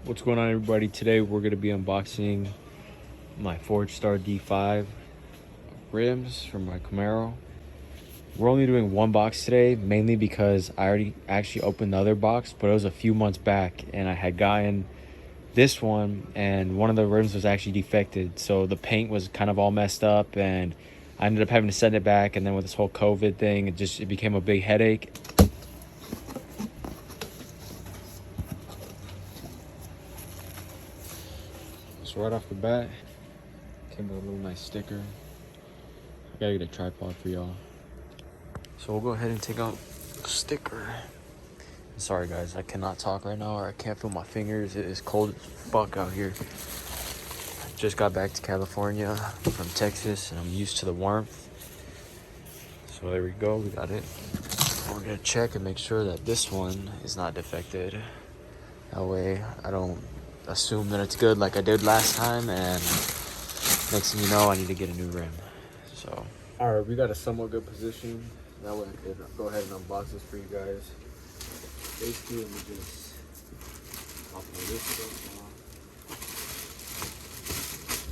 What's going on, everybody? Today we're going to be unboxing my Forgestar D5 rims from my Camaro. We're only doing one box today, mainly because I already actually opened the other box, but it was a few months back and I had gotten this one and one of the rims was actually defected. So the paint was kind of all messed up and I ended up having to send it back, and then with this whole COVID thing, it became a big headache. So right off the bat, came with a little nice sticker. I gotta get a tripod for y'all. So we'll go ahead and take out the sticker. Sorry guys, I cannot talk right now, or I can't feel my fingers. It is cold as fuck out here. I just got back to California from Texas and I'm used to the warmth. So there we go, we got it. We're gonna check and make sure that this one is not defected. That way I don't assume that it's good like I did last time, and next thing you know, I need to get a new rim. So, all right, we got a somewhat good position. That way I could go ahead and unbox this for you guys. Basically, let me just pop my wrist stuff off.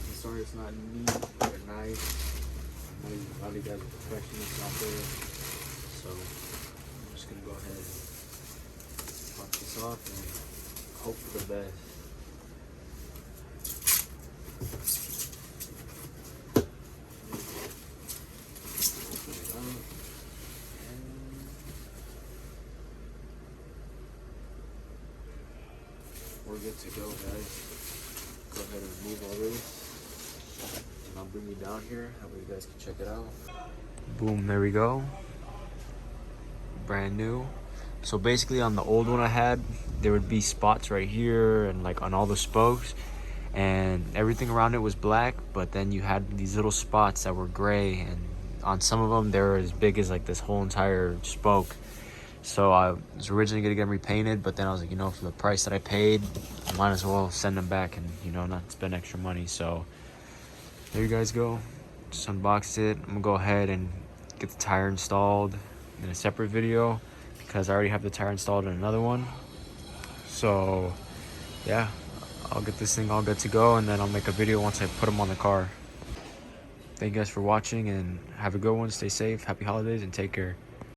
I'm sorry it's not neat or nice. I know a lot of you guys are perfectionists out there. So, I'm just gonna go ahead and pop this off and hope for the best. We're good to go, guys. Go ahead and remove all this, and I'll bring you down here. That way you guys can check it out. Boom, there we go. Brand new. So basically on the old one I had, there would be spots right here and like on all the spokes, and everything around it was black, but then you had these little spots that were gray, and on some of them they were as big as like this whole entire spoke. So I was originally gonna get them repainted, but then I was like, you know, for the price that I paid, I might as well send them back and, you know, not spend extra money. So there you guys go. Just unboxed it. I'm gonna go ahead and get the tire installed in a separate video because I already have the tire installed in another one. So yeah, I'll get this thing all good to go, and then I'll make a video once I put them on the car. Thank you guys for watching, and have a good one. Stay safe, happy holidays, and take care.